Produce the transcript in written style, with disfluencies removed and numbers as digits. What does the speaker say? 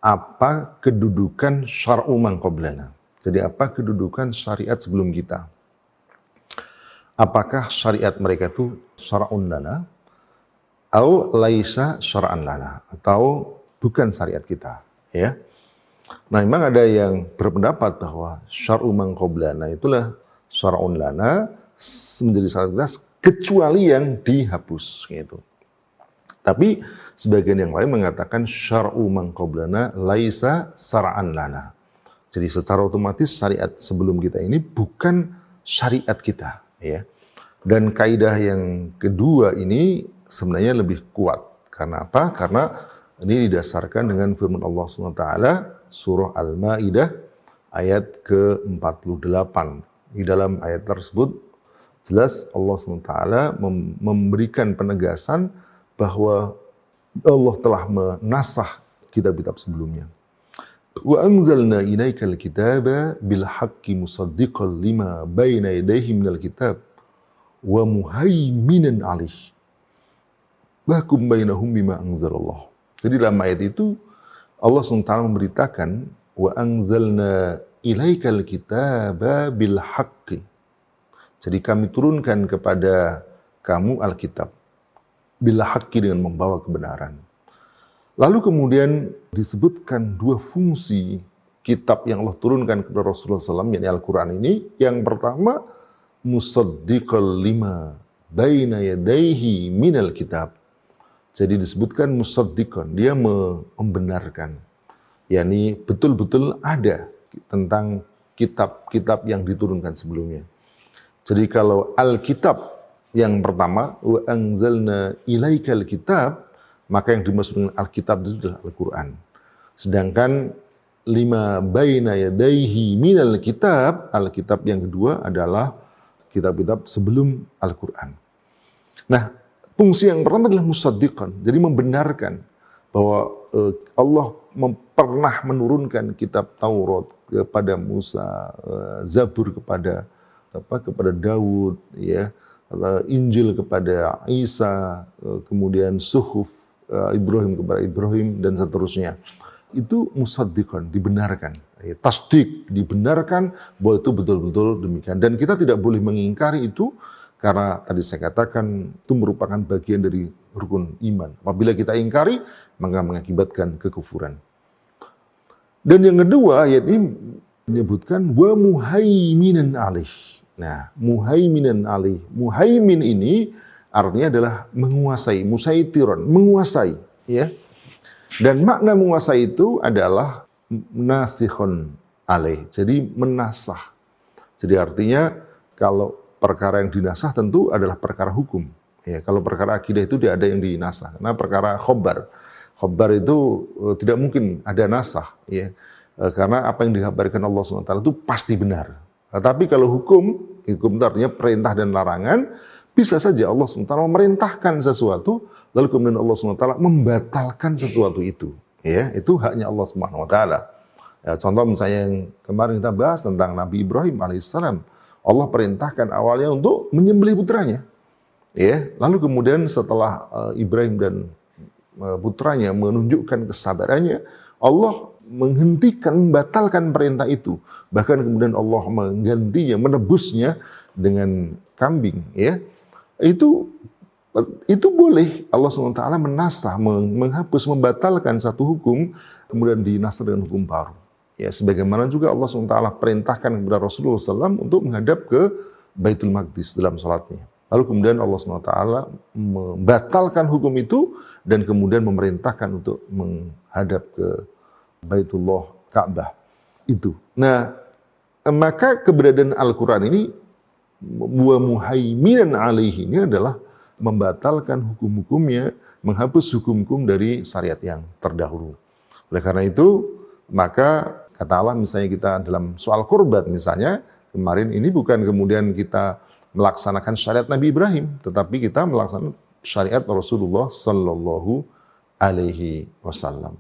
apa kedudukan syar'u man qablana. Jadi apa kedudukan syariat sebelum kita? Apakah syariat mereka itu syar'un lana atau laisa syar'an lana, atau bukan syariat kita, ya. Nah, memang ada yang berpendapat bahwa syar'u man qablana itulah syar'un lana, menjadi syariat kecuali yang dihapus gitu. Tapi sebagian yang lain mengatakan syar'u man qablana laisa syar'an lana. Jadi secara otomatis syariat sebelum kita ini bukan syariat kita, ya. Dan kaidah yang kedua ini sebenarnya lebih kuat. Karena apa? Karena ini didasarkan dengan firman Allah SWT surah Al-Maidah ayat ke-48. Di dalam ayat tersebut jelas Allah SWT memberikan penegasan bahwa Allah telah menasakh kitab-kitab sebelumnya. Wa anzalna ilaikal kitaba bil haqqi musaddiqan lima baina yadayhi minal kitab wa muhaiminan 'alaihi. Bahkum bainahum bima anzalallah. Jadi dalam ayat itu Allah SWT memberitakan wa anzalna ilaikal kitaba bil haqqi. Jadi kami turunkan kepada kamu Alkitab bil haqqi, dengan membawa kebenaran. Lalu kemudian disebutkan dua fungsi kitab yang Allah turunkan kepada Rasulullah SAW, yakni Al-Quran ini. Yang pertama, musaddiqal lima baina yadayhi minal kitab. Jadi disebutkan musaddiqan, dia membenarkan, yakni betul-betul ada tentang kitab-kitab yang diturunkan sebelumnya. Jadi kalau Alkitab yang pertama, wa anzalna ilaikal kitab, maka yang dimaksud dengan Alkitab itu adalah Al-Quran. Sedangkan lima baina yadayhi minal kitab, Alkitab yang kedua adalah kitab-kitab sebelum Al-Quran. Nah, fungsi yang pertama adalah musaddiqan, jadi membenarkan bahwa Allah pernah menurunkan kitab Taurat kepada Musa, Zabur kepada Daud, ya, Injil kepada Isa, kemudian Suhuf Ibrahim kepada Ibrahim, dan seterusnya. Itu musaddiqan, dibenarkan. Tasdik, dibenarkan bahwa itu betul-betul demikian. Dan kita tidak boleh mengingkari itu, karena tadi saya katakan itu merupakan bagian dari rukun iman. Apabila kita ingkari, maka mengakibatkan kekufuran. Dan yang kedua, ayat ini menyebutkan wa muhaiminan 'alaihi. Nah, muhaiminan 'alaihi. Muhaimin ini artinya adalah menguasai, musaitiron, menguasai, ya. Dan makna menguasai itu adalah nasikhun 'alaihi. Jadi menasah. Jadi artinya kalau perkara yang dinasah tentu adalah perkara hukum. Ya, kalau perkara akidah itu tidak ada yang dinasah. Karena perkara khobar itu tidak mungkin ada nasah, ya. Karena apa yang dikabarkan Allah SWT itu pasti benar. Tetapi kalau hukum itu artinya perintah dan larangan, bisa saja Allah SWT memerintahkan sesuatu, lalu kemudian Allah SWT membatalkan sesuatu itu. Ya, itu haknya Allah SWT. Ya, contoh misalnya yang kemarin kita bahas tentang Nabi Ibrahim alaihissalam. Allah perintahkan awalnya untuk menyembelih putranya. Ya, lalu kemudian setelah Ibrahim dan putranya menunjukkan kesabarannya, Allah menghentikan, membatalkan perintah itu. Bahkan kemudian Allah menggantinya, menebusnya dengan kambing, ya. Itu boleh Allah SWT menasah, menghapus, membatalkan satu hukum, kemudian dinasah dengan hukum baru. Ya, sebagaimana juga Allah SWT perintahkan kepada Rasulullah SAW untuk menghadap ke Baitul Maqdis dalam salatnya. Lalu kemudian Allah SWT membatalkan hukum itu dan kemudian memerintahkan untuk menghadap ke Baitullah Ka'bah itu. Nah, maka keberadaan Al-Quran ini wa muhaiminan 'alaihi ini adalah membatalkan hukum-hukumnya, menghapus hukum-hukum dari syariat yang terdahulu. Oleh karena itu, maka kata Allah misalnya kita dalam soal kurban misalnya, kemarin ini bukan kemudian kita melaksanakan syariat Nabi Ibrahim, tetapi kita melaksanakan syariat Rasulullah sallallahu alaihi wasallam.